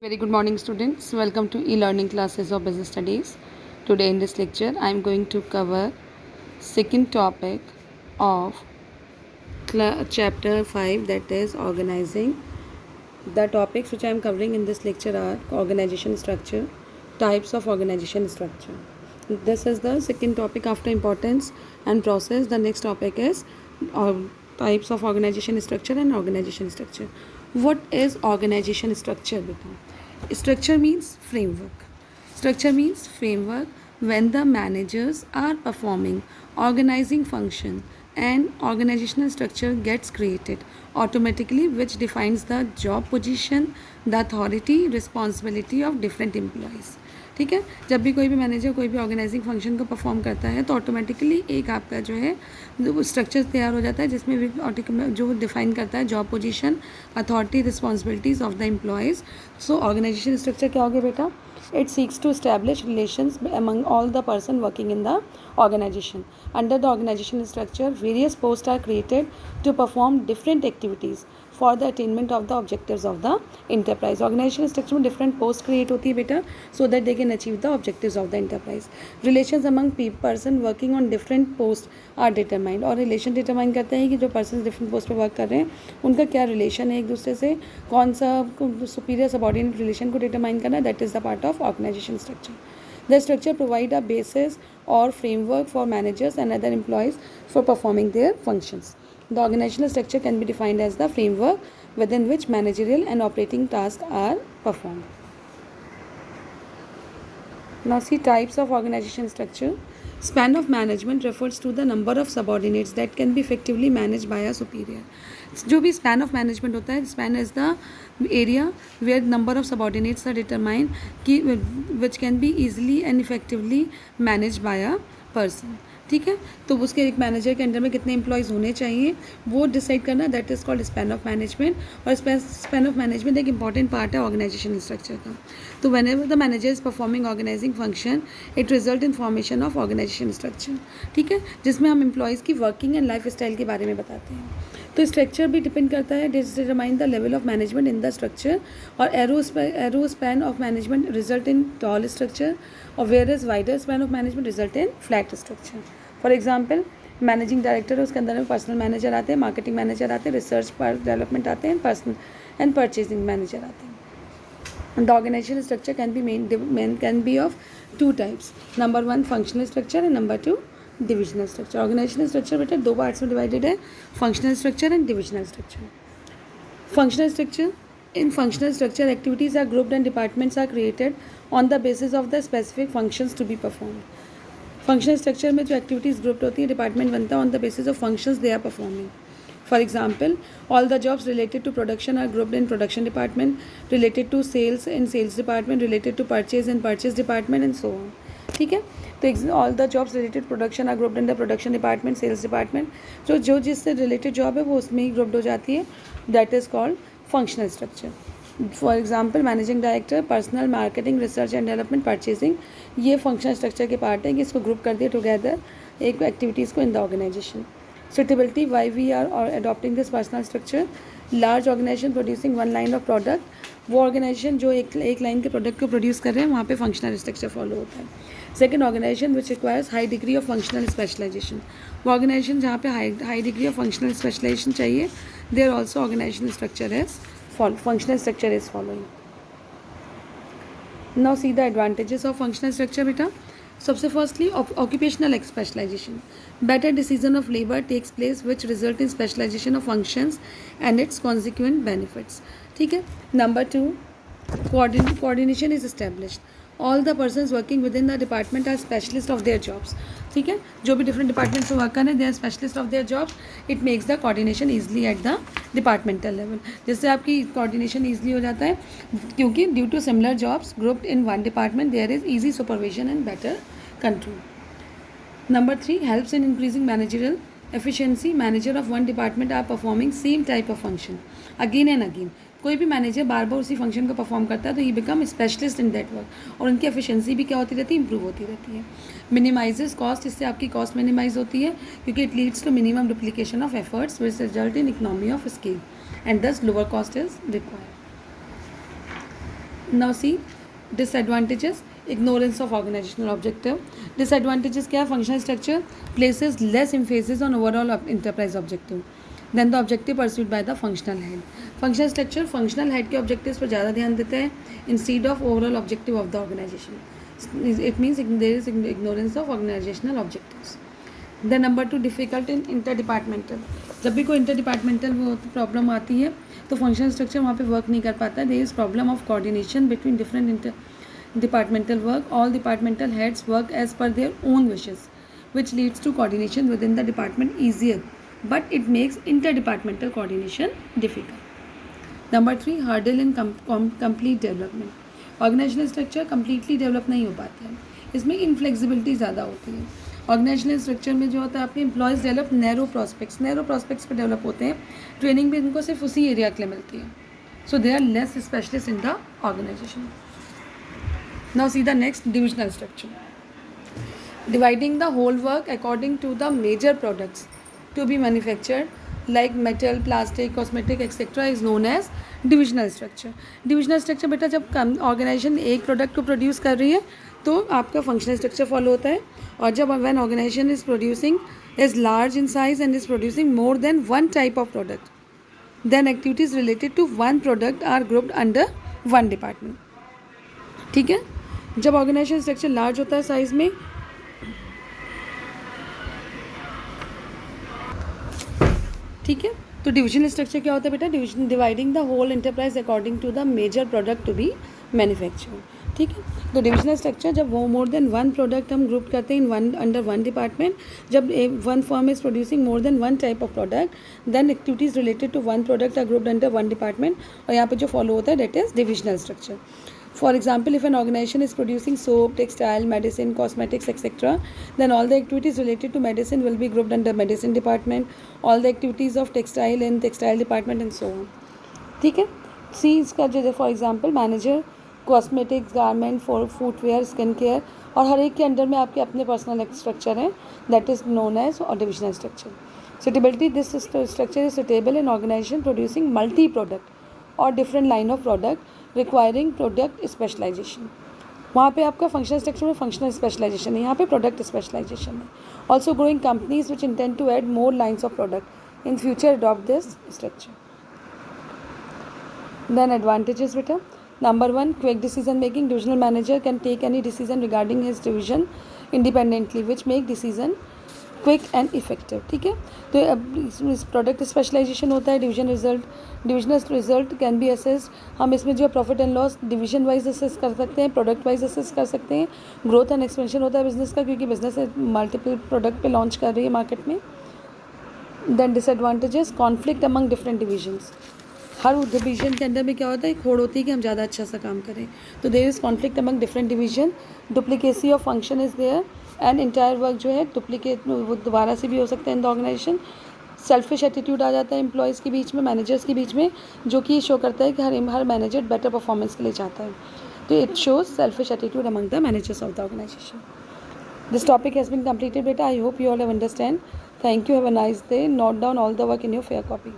Very good morning, students. Welcome to e-learning classes of business studies. Today in this lecture, I am going to cover second topic of chapter 5, that is organizing. The topics which I am covering in this lecture are organization structure, types of organization structure. This is the second topic after importance and process. The next topic is uh, types of organization structure and organization structure. What is organization structure, beta? Structure means framework. Structure means framework when the managers are performing organizing function and organizational structure gets created automatically, which defines the job position, the authority, responsibility of different employees. ठीक है, जब भी कोई भी manager कोई भी organising function को perform करता है तो ऑटोमेटिकली एक आपका जो है स्ट्रक्चर तैयार हो जाता है जिसमें जो डिफाइन करता है job position, authority, responsibilities of the employees. So organisation structure क्या हो गया बेटा? It seeks to establish relations among all the person working in the organization. Under the organization structure, various posts are created to perform different activities for the attainment of the objectives of the enterprise. Organization structure में different posts create होती है बेटा, so that they can achieve the objectives of the enterprise. Relations among person working on different posts are determined. और relation determine करते हैं कि जो persons different post पे work कर रहे हैं उनका क्या relation है एक दूसरे से, कौन सा superior subordinate relation को determine करना, that is the part of organization structure. The structure provide a basis or framework for managers and other employees for performing their functions. The organizational structure can be defined as the framework within which managerial and operating tasks are performed. Now see types of organization structure. Span of management refers to the number of subordinates that can be effectively managed by a superior. जो भी span of management होता है, span is the area where number of subordinates are determined कि which can be easily and effectively managed by a person. ठीक है, तो उसके एक मैनेजर के अंडर में कितने एम्प्लॉयज़ होने चाहिए वो डिसाइड करना, that is called span of management. और स्पैन ऑफ मैनेजमेंट एक इंपॉर्टेंट पार्ट है ऑर्गेनाइजेशन स्ट्रक्चर का. तो whenever the manager is performing organising function it result in formation of organisation structure. ठीक है, जिसमें हम एम्प्लॉयज़ की वर्किंग एंड लाइफ स्टाइल के बारे में बताते हैं. तो स्ट्रक्चर भी डिपेंड करता है determine the level of management in the structure. और narrow span of management result in tall structure और where is wider span of management result in flat structure. For example managing director है, उसके अंदर में personal manager आते हैं, marketing manager आते हैं, रिसर्च पर डेवलपमेंट आते हैं, पर्सनल एंड परचेजिंग मैनेजर आते हैं. The organisation structure can be of two types. Number 1 functional structure and number 2 divisional structure. Organisation structure बेटा दो पार्ट्स में डिवाइडेड है, functional structure and divisional structure. Functional structure. In functional structure, activities are grouped and departments are created on the basis of the specific functions to be performed. Functional structure में जो activities grouped होती है, department बनता है on the basis of functions they are performing. For example all the jobs related to production are grouped in production department, related to sales in sales department, related to purchase in purchase department and so on. ठीक है, तो all the jobs related production are grouped in the production department, sales department. जो जिससे related job है वो उसमें ही grouped हो जाती है, that is called functional structure. For example managing director, personal, marketing, research and development, purchasing, ये functional structure के पार्ट है कि इसको ग्रुप कर दिया टुगेदर एक एक्टिविटीज़ को in the organisation. Suitability, why we are adopting this personal structure. Large organisation producing one line of product, वो ऑर्गेनाइजेशन जो एक लाइन के प्रोडक्ट को प्रोड्यूस कर रहे हैं वहाँ पे फंक्शनल स्ट्रक्चर फॉलो होता है. Second organisation which requires high degree of functional specialisation, वो ऑर्गेनाइजेशन जहाँ पे high degree of functional specialisation चाहिए, there also organisation structure is functional structure is following. Now see the advantages of functional structure beta. सबसे firstly occupational specialization. Better decision of labor takes place which result in specialization of functions and its consequent benefits. ठीक है. Number 2 coordination is established. All the persons working within the department are specialists of their jobs. ठीक है, जो भी different departments में work कर रहे हैं they are specialist of their jobs. It makes the coordination easily at the departmental level. जिससे आपकी कोऑर्डिनेशन ईजिली हो जाता है क्योंकि due to similar jobs grouped in one department there is easy supervision and better control. Number 3 helps in increasing managerial efficiency. Manager of one department are performing same type of function again and again. कोई भी manager बार बार उसी function को perform करता है तो he become specialist in that work और उनकी efficiency भी क्या होती रहती है, इंप्रूव होती रहती है. मिनिमाइजेस कॉस्ट, इससे आपकी कॉस्ट मिनिमाइज होती है क्योंकि it leads to minimum duplication of efforts which result in economy of scale and thus lower cost is required. Now see disadvantages, ignorance of organizational objective. Disadvantages क्या है? Functional structure places less emphasis on overall enterprise objective than the objective pursued by the functional head. Functional structure functional head के objectives पर ज़्यादा ध्यान देते हैं instead of overall objective of the organization. It means there is ignorance of organizational objectives. The number 2, difficult in interdepartmental. जब भी कोई interdepartmental problem आती है तो फंक्शनल स्ट्रक्चर वहाँ पे वर्क नहीं कर पाता है. There is problem of coordination between different departmental work. All departmental heads work as per their own wishes, which leads to coordination within the department easier, but it makes interdepartmental coordination difficult. Number 3, hurdle in complete development. Organizational structure completely develop नहीं हो पाता है, इसमें inflexibility ज़्यादा होती है. Organisational structure में जो होता है आपके एम्प्लॉयज़ डेवलप नैरो प्रॉस्पेक्ट्स पर डेवलप होते हैं. ट्रेनिंग भी इनको सिर्फ उसी एरिया के लिए मिलती है. So they are less specialist in the organisation. Now see the next, divisional structure. Dividing the whole work according to the major products to be manufactured like metal, plastic, cosmetic, etc. is known as divisional structure. Divisional structure बेटा जब organisation एक product को produce कर रही है तो आपका functional structure follow होता है. और जब when organisation is producing is large in size and is producing more than one type of product, then activities related to one product are grouped under one department. ठीक है. जब organisation structure large होता है size में, ठीक है, तो divisional structure क्या होता है बेटा? Division dividing the whole enterprise according to the major product to be manufactured. ठीक है. तो डिविजनल स्ट्रक्चर जब वो मोर देन वन प्रोडक्ट हम ग्रुप करते हैं in one under one department. जब one firm is producing more than one type of product, then activities related to one product are grouped under one department. और यहाँ पे जो follow होता है that is divisional structure. For example, if an organization is producing soap, textile, medicine, cosmetics, etc., then all the activities related to medicine will be grouped under medicine department, all the activities of textile in textile department and so on. ठीक है. See इसका जो for example manager cosmetics, garment, footwear, skin care, और हर एक के under में आपके अपने पर्सनल स्ट्रक्चर हैं. दैट इज नोन एज और divisional structure. Suitability, this structure is suitable in organisation producing multi product और different line of product requiring product specialisation. वहाँ पे आपका फंक्शनल स्ट्रक्चर में फंक्शनल स्पेशलाइजेशन है, यहाँ पे प्रोडक्ट स्पेशलाइजेशन है. Also growing companies which intend to add more lines of product in future adopt this structure. Then advantages बेटा. Number 1, quick decision making. Divisional manager can take any decision regarding his division independently which make decision quick and effective. ठीक है. तो अब इस product specialisation होता है. Divisional result can be assessed. हम इसमें जो profit and loss division wise assess कर सकते हैं, प्रोडक्ट वाइज असेस कर सकते हैं. ग्रोथ एंड एक्सपेंशन होता है बिजनेस का, क्योंकि बिजनेस मल्टीपल प्रोडक्ट पे लॉन्च कर रही है मार्केट में. Then disadvantages, conflict among different divisions. हर डिवीजन के अंदर में क्या होता है, एक होड़ होती है कि हम ज़्यादा अच्छा सा काम करें. तो there is conflict among different division. Duplicacy of function is there and entire work जो है डुप्लीकेट वो दोबारा से भी हो सकता है in the organisation. Selfish attitude आ जाता है एम्प्लॉयज़ के बीच में, मैनेजर्स के बीच में, जो कि शो करता है कि हर मैनेजर बेटर परफॉर्मेंस के लिए चाहता है. तो it shows selfish attitude among the managers of the organisation. This topic has been completed बेटा. I hope you all have understand. Thank you. Have a nice day. Note down all the work in your fair copy.